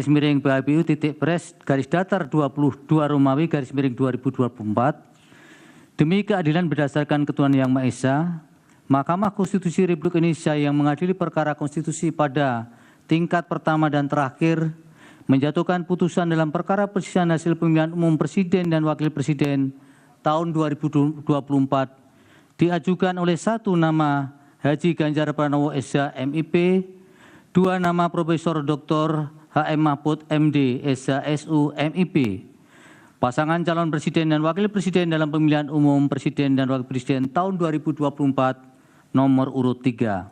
BHBU.Pres/Datar 22 Romawi/2024 demi keadilan berdasarkan ketuhanan Yang Maha Esa, Mahkamah Konstitusi Republik Indonesia yang mengadili perkara konstitusi pada tingkat pertama dan terakhir menjatuhkan putusan dalam perkara perselisihan hasil pemilihan umum presiden dan wakil presiden tahun 2024 diajukan oleh 1 nama Haji Ganjar Pranowo SH MIP, 2 nama Profesor Dr. HM Mahfud MD SH SU MIP. Pasangan calon presiden dan wakil presiden dalam pemilihan umum presiden dan wakil presiden tahun 2024 nomor urut 3.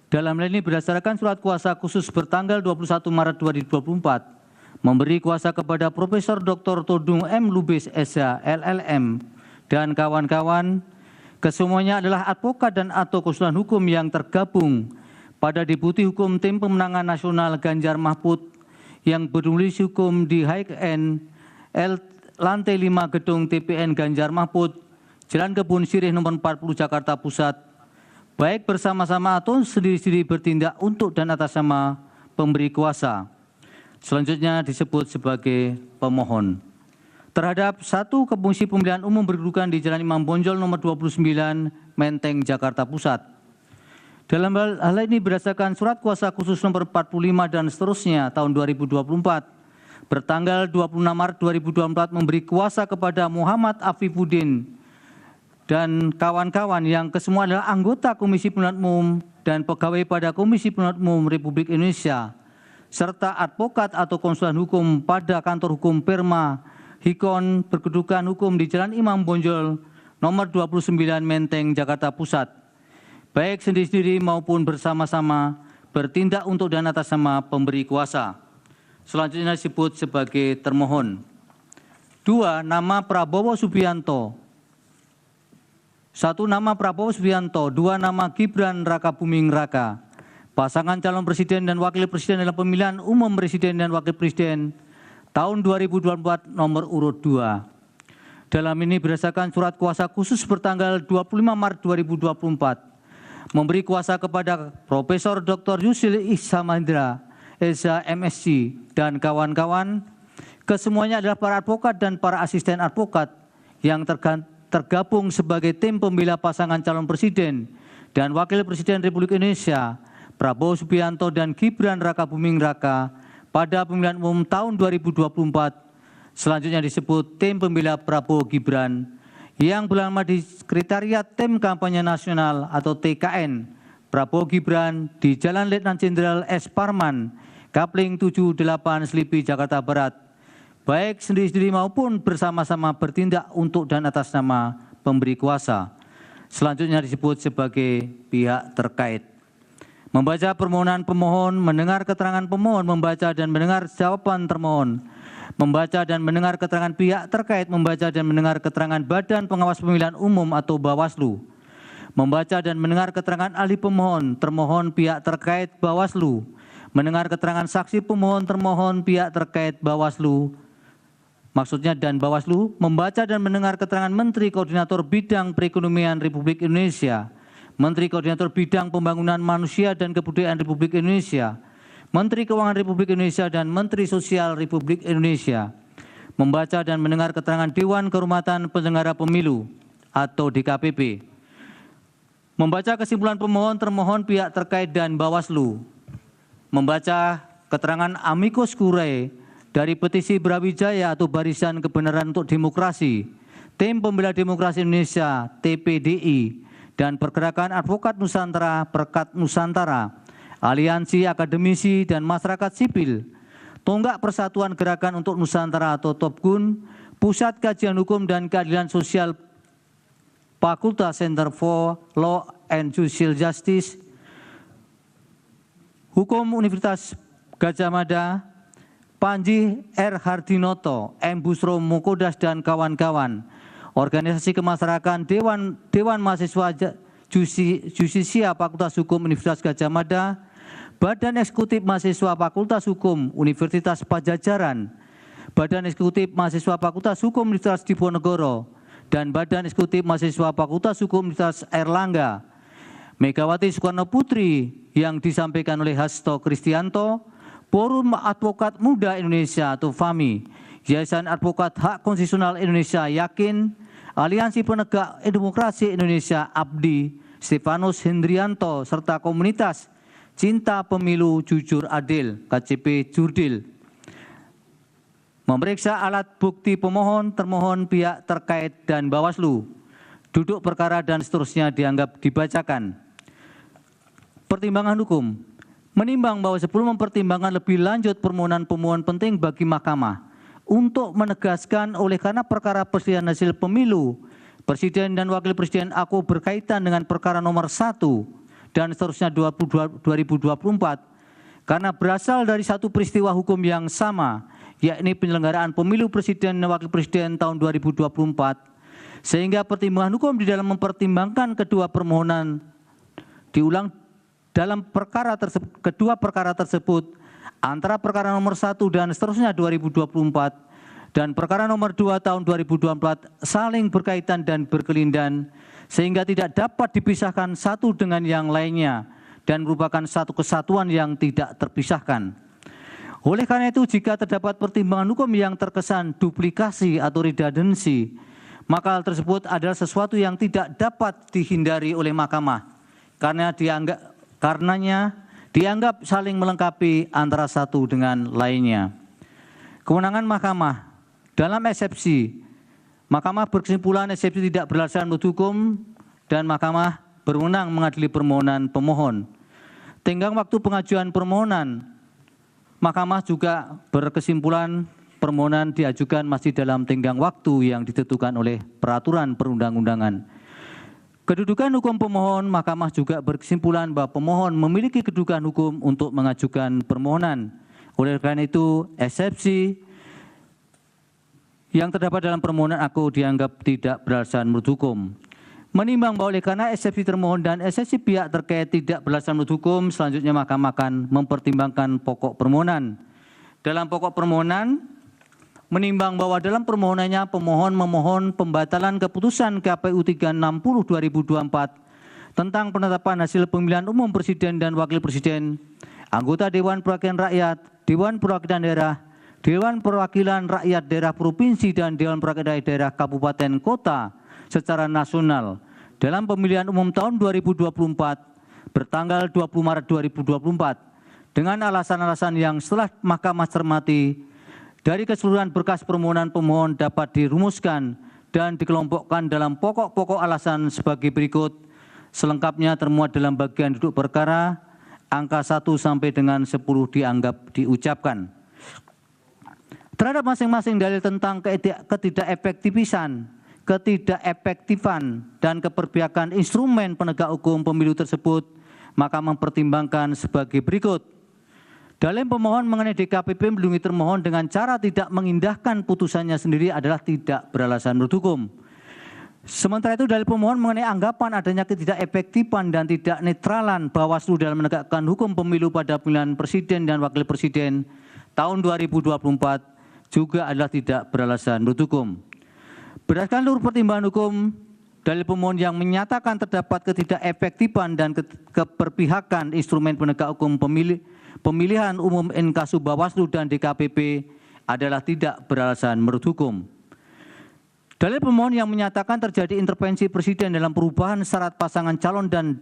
Dalam hal ini berdasarkan surat kuasa khusus bertanggal 21 Maret 2024 memberi kuasa kepada Profesor Dr. Todung M. Lubis SH LLM dan kawan-kawan, kesemuanya adalah advokat dan atau konsultan hukum yang tergabung pada Deputi Hukum Tim Pemenangan Nasional Ganjar Mahfud yang bernulis hukum di HKN L lantai 5 Gedung TPN Ganjar Mahfud, Jalan Kebun Sirih nomor 40 Jakarta Pusat, baik bersama-sama atau sendiri-sendiri bertindak untuk dan atas nama pemberi kuasa. Selanjutnya disebut sebagai pemohon. Terhadap 1 Komisi Pemilihan Umum berkedudukan di Jalan Imam Bonjol nomor 29 Menteng Jakarta Pusat. Dalam hal ini berdasarkan surat kuasa khusus nomor 45 dan seterusnya tahun 2024 bertanggal 26 Maret 2024 memberi kuasa kepada Muhammad Afifuddin dan kawan-kawan yang kesemua adalah anggota Komisi Pemilihan Umum dan pegawai pada Komisi Pemilihan Umum Republik Indonesia, serta advokat atau konsultan hukum pada kantor hukum Perma Hikon berkedudukan hukum di Jalan Imam Bonjol nomor 29 Menteng Jakarta Pusat, baik sendiri-sendiri maupun bersama-sama bertindak untuk dan atas nama pemberi kuasa. Selanjutnya disebut sebagai termohon. 2. Nama Prabowo Subianto. 1 nama Prabowo Subianto, 2 nama Gibran Rakabuming Raka, pasangan calon presiden dan wakil presiden dalam pemilihan umum presiden dan wakil presiden tahun 2024 nomor urut 2. Dalam ini berdasarkan surat kuasa khusus bertanggal 25 Maret 2024 memberi kuasa kepada Profesor Dr. Yusril Ihsamadra SH MSc dan kawan-kawan, kesemuanya adalah para advokat dan para asisten advokat yang tergabung sebagai tim pembela pasangan calon presiden dan wakil presiden Republik Indonesia Prabowo Subianto dan Gibran Rakabuming Raka pada pemilihan umum tahun 2024. Selanjutnya disebut tim pembela Prabowo Gibran yang berlama di Sekretariat Tim Kampanye Nasional atau TKN Prabowo Gibran di Jalan Letnan Jenderal S. Parman, Kapling 78 Selipi, Jakarta Barat, baik sendiri-sendiri maupun bersama-sama bertindak untuk dan atas nama pemberi kuasa. Selanjutnya disebut sebagai pihak terkait. Membaca permohonan pemohon, mendengar keterangan pemohon, membaca dan mendengar jawaban termohon, membaca dan mendengar keterangan pihak terkait, membaca dan mendengar keterangan Badan Pengawas Pemilihan Umum atau Bawaslu, membaca dan mendengar keterangan ahli pemohon, termohon pihak terkait Bawaslu, mendengar keterangan saksi pemohon, termohon pihak terkait Bawaslu, maksudnya dan Bawaslu, membaca dan mendengar keterangan Menteri Koordinator Bidang Perekonomian Republik Indonesia, Menteri Koordinator Bidang Pembangunan Manusia dan Kebudayaan Republik Indonesia, Menteri Keuangan Republik Indonesia dan Menteri Sosial Republik Indonesia, membaca dan mendengar keterangan Dewan Kehormatan Penyelenggara Pemilu atau DKPP, membaca kesimpulan pemohon, termohon pihak terkait dan Bawaslu, membaca keterangan amicus curiae dari petisi Brawijaya atau Barisan Kebenaran untuk Demokrasi, Tim Pembela Demokrasi Indonesia TPDI, dan Pergerakan Advokat Nusantara Perkat Nusantara, Aliansi Akademisi dan Masyarakat Sipil, Tonggak Persatuan Gerakan untuk Nusantara atau TOPGUN, Pusat Kajian Hukum dan Keadilan Sosial Fakultas Center for Law and Social Justice, Hukum Universitas Gadjah Mada, Panji R. Hardinoto, M. Busro Mukodas dan kawan-kawan, organisasi kemasyarakatan Dewan Mahasiswa Jusisia Fakultas Hukum Universitas Gadjah Mada, Badan Eksekutif Mahasiswa Fakultas Hukum Universitas Pajajaran, Badan Eksekutif Mahasiswa Fakultas Hukum Universitas Diponegoro, dan Badan Eksekutif Mahasiswa Fakultas Hukum Universitas Airlangga, Megawati Soekarno Putri yang disampaikan oleh Hasto Kristianto, Forum Advokat Muda Indonesia atau FAMI, Yayasan Advokat Hak Konstitusional Indonesia Yakin, Aliansi Penegak Demokrasi Indonesia ABDI, Stefanus Hendrianto, serta komunitas Cinta Pemilu Jujur Adil KCP Jurdil. Memeriksa alat bukti pemohon, termohon, pihak terkait, dan Bawaslu. Duduk perkara dan seterusnya dianggap dibacakan. Pertimbangan hukum. Menimbang bahwa sebelum mempertimbangkan lebih lanjut permohonan pemohon penting bagi Mahkamah untuk menegaskan oleh karena perkara perselisihan hasil pemilu Presiden dan Wakil Presiden aku berkaitan dengan perkara nomor 1 dan seterusnya 2024 karena berasal dari satu peristiwa hukum yang sama, yakni penyelenggaraan pemilu Presiden dan Wakil Presiden tahun 2024, sehingga pertimbangan hukum di dalam mempertimbangkan kedua permohonan diulang dalam kedua perkara tersebut antara perkara nomor 1 dan seterusnya 2024 dan perkara nomor 2 tahun 2024 saling berkaitan dan berkelindan sehingga tidak dapat dipisahkan satu dengan yang lainnya dan merupakan satu kesatuan yang tidak terpisahkan. Oleh karena itu, jika terdapat pertimbangan hukum yang terkesan duplikasi atau redundansi, maka hal tersebut adalah sesuatu yang tidak dapat dihindari oleh Mahkamah karenanya dianggap saling melengkapi antara satu dengan lainnya. Kewenangan Mahkamah dalam eksepsi, Mahkamah berkesimpulan eksepsi tidak beralasan menurut hukum dan Mahkamah berwenang mengadili permohonan pemohon. Tenggang waktu pengajuan permohonan, Mahkamah juga berkesimpulan permohonan diajukan masih dalam tenggang waktu yang ditentukan oleh peraturan perundang-undangan. Kedudukan hukum pemohon, Mahkamah juga berkesimpulan bahwa pemohon memiliki kedudukan hukum untuk mengajukan permohonan. Oleh karena itu, eksepsi yang terdapat dalam permohonan aku dianggap tidak beralasan menurut hukum. Menimbang bahwa oleh karena eksepsi termohon dan eksepsi pihak terkait tidak beralasan menurut hukum, selanjutnya Mahkamah akan mempertimbangkan pokok permohonan. Dalam pokok permohonan, menimbang bahwa dalam permohonannya pemohon memohon pembatalan keputusan KPU 360/2024 tentang penetapan hasil pemilihan umum Presiden dan Wakil Presiden, anggota Dewan Perwakilan Rakyat, Dewan Perwakilan Daerah, Dewan Perwakilan Rakyat Daerah Provinsi dan Dewan Perwakilan Daerah Kabupaten Kota secara nasional dalam pemilihan umum tahun 2024 bertanggal 20 Maret 2024 dengan alasan-alasan yang setelah Mahkamah cermati dari keseluruhan berkas permohonan pemohon dapat dirumuskan dan dikelompokkan dalam pokok-pokok alasan sebagai berikut, selengkapnya termuat dalam bagian duduk perkara, angka 1 sampai dengan 10 dianggap diucapkan. Terhadap masing-masing dalil tentang ketidakefektifan dan keberpihakan instrumen penegak hukum pemilu tersebut, maka mempertimbangkan sebagai berikut. Dalil pemohon mengenai DKPP melindungi termohon dengan cara tidak mengindahkan putusannya sendiri adalah tidak beralasan menurut hukum. Sementara itu dalil pemohon mengenai anggapan adanya ketidakefektifan dan tidak netralan Bawaslu dalam menegakkan hukum pemilu pada pemilihan Presiden dan Wakil Presiden tahun 2024 juga adalah tidak beralasan menurut hukum. Berdasarkan seluruh pertimbangan hukum, dalil pemohon yang menyatakan terdapat ketidakefektifan dan keberpihakan instrumen penegak hukum pemilihan umum Inkasu Bawaslu dan DKPP adalah tidak beralasan menurut hukum. Dalil pemohon yang menyatakan terjadi intervensi Presiden dalam perubahan syarat pasangan calon dan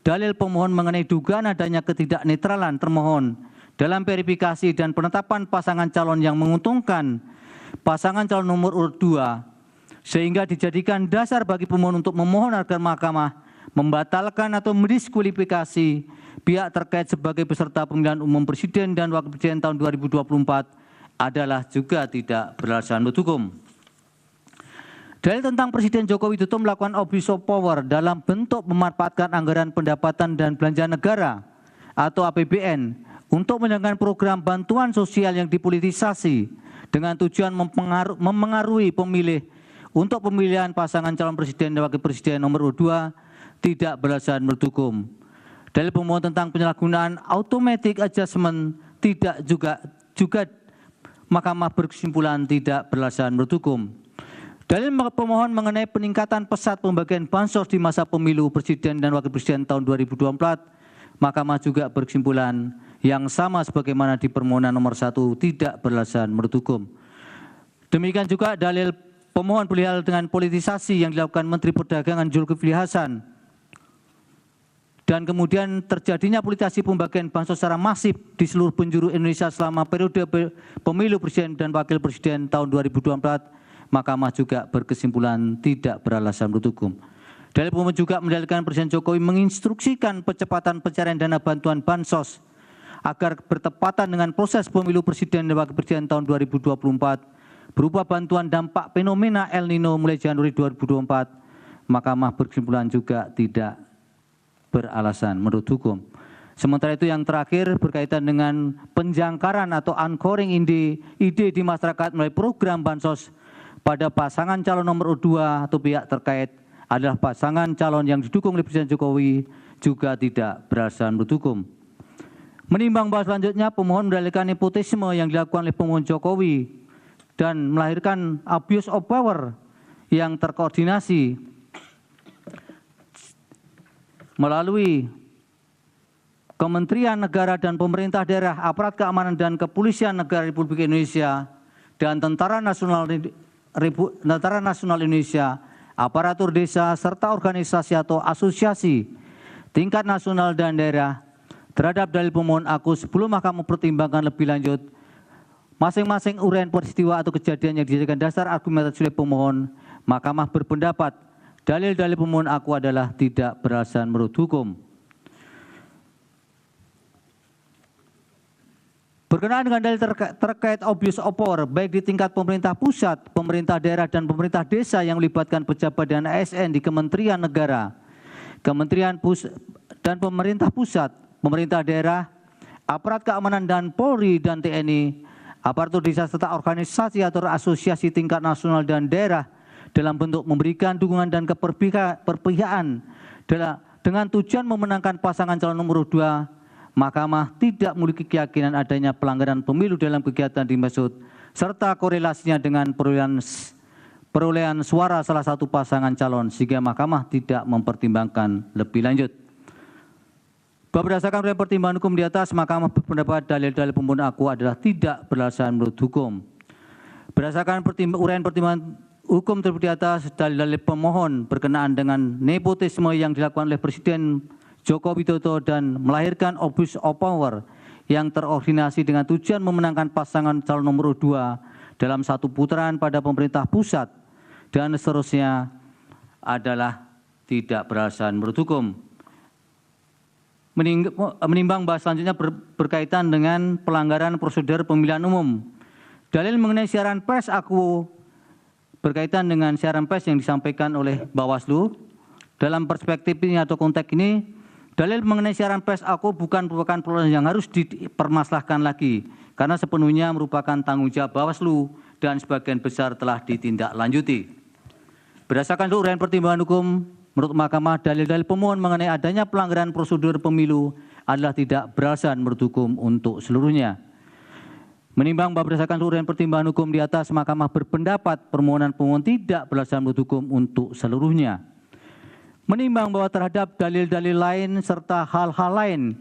dalil pemohon mengenai dugaan adanya ketidaknetralan termohon dalam verifikasi dan penetapan pasangan calon yang menguntungkan pasangan calon nomor urut 2 sehingga dijadikan dasar bagi pemohon untuk memohon agar Mahkamah membatalkan atau mendiskualifikasi pihak terkait sebagai peserta pemilihan umum Presiden dan Wakil Presiden tahun 2024 adalah juga tidak beralasan menurut hukum. Dalil tentang Presiden Joko Widodo melakukan abuse of power dalam bentuk memanfaatkan anggaran pendapatan dan belanja negara atau APBN untuk menjalankan program bantuan sosial yang dipolitisasi dengan tujuan mempengaruhi pemilih untuk pemilihan pasangan calon presiden dan wakil presiden nomor 2 tidak beralasan menurut hukum. Dalil pemohon tentang penyalahgunaan automatic adjustment tidak juga Mahkamah berkesimpulan tidak beralasan menurut hukum. Dalil pemohon mengenai peningkatan pesat pembagian bansos di masa pemilu presiden dan wakil presiden tahun 2024 Mahkamah juga berkesimpulan yang sama sebagaimana di permohonan nomor 1 tidak beralasan menurut hukum. Demikian juga dalil pemohon perihal dengan politisasi yang dilakukan Menteri Perdagangan Zulkifli Hasan dan kemudian terjadinya politisasi pembagian bansos secara masif di seluruh penjuru Indonesia selama periode pemilu presiden dan wakil presiden tahun 2024, Mahkamah juga berkesimpulan tidak beralasan menurut hukum. Dalil pemohon juga mendalilkan Presiden Jokowi menginstruksikan percepatan pencarian dana bantuan bansos agar bertepatan dengan proses pemilu presiden dan wakil presiden tahun 2024 berupa bantuan dampak fenomena El Nino mulai Januari 2024, Mahkamah berkesimpulan juga tidak beralasan menurut hukum. Sementara itu yang terakhir berkaitan dengan penjangkaran atau anchoring ide di masyarakat melalui program bansos pada pasangan calon nomor 2 atau pihak terkait adalah pasangan calon yang didukung oleh Presiden Jokowi juga tidak beralasan menurut hukum. Menimbang bahwa selanjutnya pemohon mendalilkan nepotisme yang dilakukan oleh pemohon Jokowi dan melahirkan abuse of power yang terkoordinasi melalui Kementerian Negara dan Pemerintah Daerah, Aparat Keamanan dan Kepolisian Negara Republik Indonesia, dan Tentara Nasional Indonesia, aparatur desa, serta organisasi atau asosiasi tingkat nasional dan daerah terhadap dalil pemohon aku sebelum Mahkamah mempertimbangkan lebih lanjut masing-masing uraian peristiwa atau kejadian yang dijadikan dasar argumentasi oleh pemohon, Mahkamah berpendapat dalil-dalil pemohon aku adalah tidak beralasan menurut hukum. Berkenaan dengan dalil terkait abuse of power, baik di tingkat pemerintah pusat, pemerintah daerah, dan pemerintah desa yang melibatkan pejabat dan ASN di Kementerian Negara, dan pemerintah pusat, pemerintah daerah, aparat keamanan dan Polri dan TNI, aparatur desa serta organisasi atau asosiasi tingkat nasional dan daerah dalam bentuk memberikan dukungan dan keperpihakan dengan tujuan memenangkan pasangan calon nomor 2, Mahkamah tidak memiliki keyakinan adanya pelanggaran pemilu dalam kegiatan dimaksud serta korelasinya dengan perolehan suara salah satu pasangan calon sehingga Mahkamah tidak mempertimbangkan lebih lanjut. Berdasarkan pertimbangan hukum di atas, Mahkamah berpendapat dalil-dalil pemohon aku adalah tidak beralasan menurut hukum. Berdasarkan uraian pertimbangan hukum tersebut di atas, dalil-dalil pemohon berkenaan dengan nepotisme yang dilakukan oleh Presiden Joko Widodo dan melahirkan abuse of power yang terkoordinasi dengan tujuan memenangkan pasangan calon nomor 2 dalam satu putaran pada pemerintah pusat dan seterusnya adalah tidak beralasan menurut hukum. Menimbang bahwa selanjutnya berkaitan dengan pelanggaran prosedur pemilihan umum. Dalil mengenai siaran pers aku berkaitan dengan siaran pers yang disampaikan oleh Bawaslu. Dalam perspektif ini atau konteks ini, dalil mengenai siaran pers aku bukan merupakan persoalan yang harus dipermasalahkan lagi karena sepenuhnya merupakan tanggung jawab Bawaslu dan sebagian besar telah ditindaklanjuti. Berdasarkan uraian pertimbangan hukum, menurut Mahkamah dalil-dalil pemohon mengenai adanya pelanggaran prosedur pemilu adalah tidak beralasan menurut hukum untuk seluruhnya. Menimbang bahwa berdasarkan uraian pertimbangan hukum di atas, Mahkamah berpendapat permohonan pemohon tidak beralasan menurut hukum untuk seluruhnya. Menimbang bahwa terhadap dalil-dalil lain serta hal-hal lain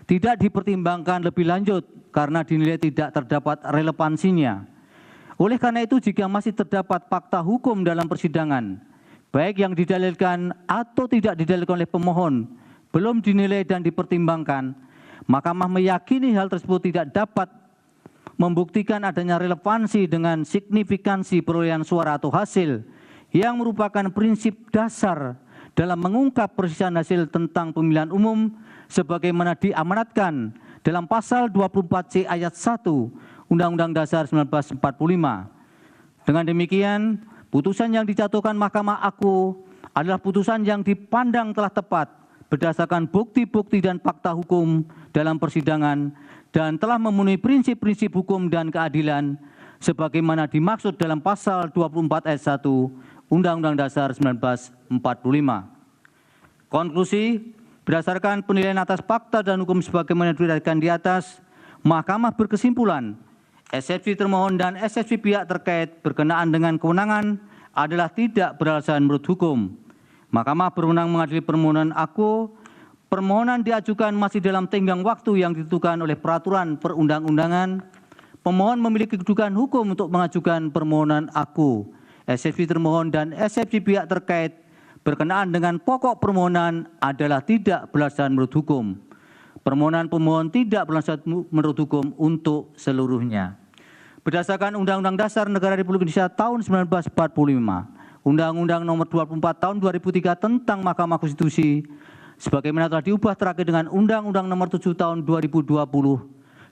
tidak dipertimbangkan lebih lanjut karena dinilai tidak terdapat relevansinya. Oleh karena itu, jika masih terdapat fakta hukum dalam persidangan, baik yang didalilkan atau tidak didalilkan oleh pemohon, belum dinilai dan dipertimbangkan, Mahkamah meyakini hal tersebut tidak dapat membuktikan adanya relevansi dengan signifikansi perolehan suara atau hasil yang merupakan prinsip dasar dalam mengungkap perselisihan hasil tentang pemilihan umum sebagaimana diamanatkan dalam pasal 24C ayat 1 Undang-Undang Dasar 1945. Dengan demikian, putusan yang dijatuhkan Mahkamah aku adalah putusan yang dipandang telah tepat berdasarkan bukti-bukti dan fakta hukum dalam persidangan dan telah memenuhi prinsip-prinsip hukum dan keadilan sebagaimana dimaksud dalam pasal 24 ayat 1 Undang-Undang Dasar 1945. Konklusi, berdasarkan penilaian atas fakta dan hukum sebagaimana diriwayatkan di atas, Mahkamah berkesimpulan, eksepsi termohon dan eksepsi pihak terkait berkenaan dengan kewenangan adalah tidak beralasan menurut hukum. Mahkamah berwenang mengadili permohonan aku permohonan diajukan masih dalam tenggang waktu yang ditentukan oleh peraturan perundang-undangan, pemohon memiliki kedudukan hukum untuk mengajukan permohonan aku, eksepsi termohon dan eksepsi pihak terkait berkenaan dengan pokok permohonan adalah tidak beralasan menurut hukum. Permohonan pemohon tidak beralasan menurut hukum untuk seluruhnya. Berdasarkan Undang-Undang Dasar Negara Republik Indonesia tahun 1945, Undang-Undang Nomor 24 Tahun 2003 tentang Mahkamah Konstitusi, sebagaimana telah diubah terakhir dengan Undang-Undang Nomor 7 Tahun 2020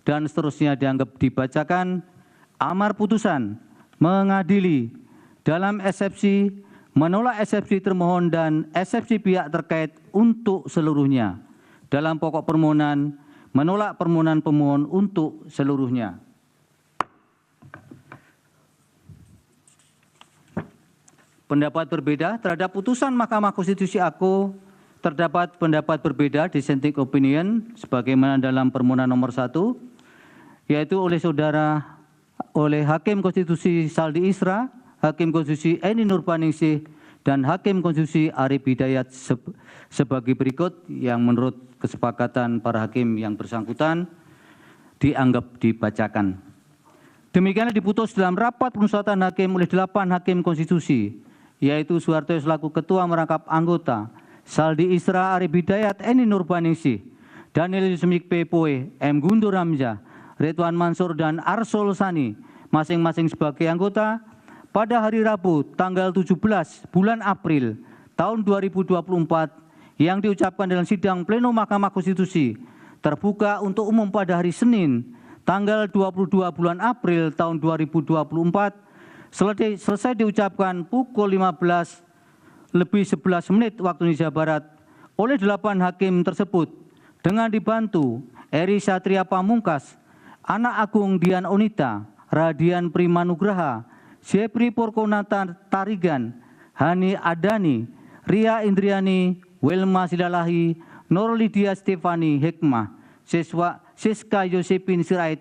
dan seterusnya dianggap dibacakan, amar putusan mengadili dalam eksepsi, menolak eksepsi termohon dan eksepsi pihak terkait untuk seluruhnya. Dalam pokok permohonan, menolak permohonan pemohon untuk seluruhnya. Pendapat berbeda terhadap putusan Mahkamah Konstitusi aku, terdapat pendapat berbeda dissenting opinion sebagaimana dalam permohonan nomor 1, yaitu oleh Hakim Konstitusi Saldi Isra, Hakim Konstitusi Eni Nurbaningsih, dan Hakim Konstitusi Arif Hidayat sebagai berikut yang menurut kesepakatan para hakim yang bersangkutan dianggap dibacakan. Demikianlah diputus dalam rapat permusyawaratan hakim oleh 8 hakim konstitusi, yaitu Soeharto selaku ketua merangkap anggota, Saldi Isra, Arif Hidayat, Eni Nurbaningsih, Daniel Yusmik Pepoe, M. Guntur Hamzah, Ridwan Mansur, dan Arsul Sani, masing-masing sebagai anggota, pada hari Rabu tanggal 17 bulan April tahun 2024 yang diucapkan dalam sidang pleno Mahkamah Konstitusi terbuka untuk umum pada hari Senin tanggal 22 bulan April tahun 2024 selesai diucapkan pukul 15:11 waktu Indonesia Barat oleh 8 hakim tersebut dengan dibantu Eri Satria Pamungkas, Anak Agung Dian Onita, Radian Primanugraha, Jepri Purkonata Tarigan, Hani Adani, Ria Indriani, Wilma Silalahi, Nur Lydia Stefani Hikmah, Siska Yosepin Sirait,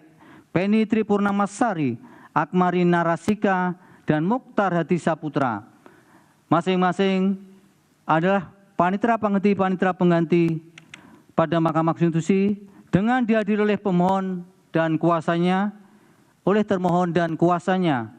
Penny Tripurnamasari, Akmari Narasika, dan Mukhtar Hadi Saputra. Masing-masing adalah panitera pengganti pada Mahkamah Konstitusi dengan dihadiri oleh pemohon dan kuasanya, oleh termohon dan kuasanya,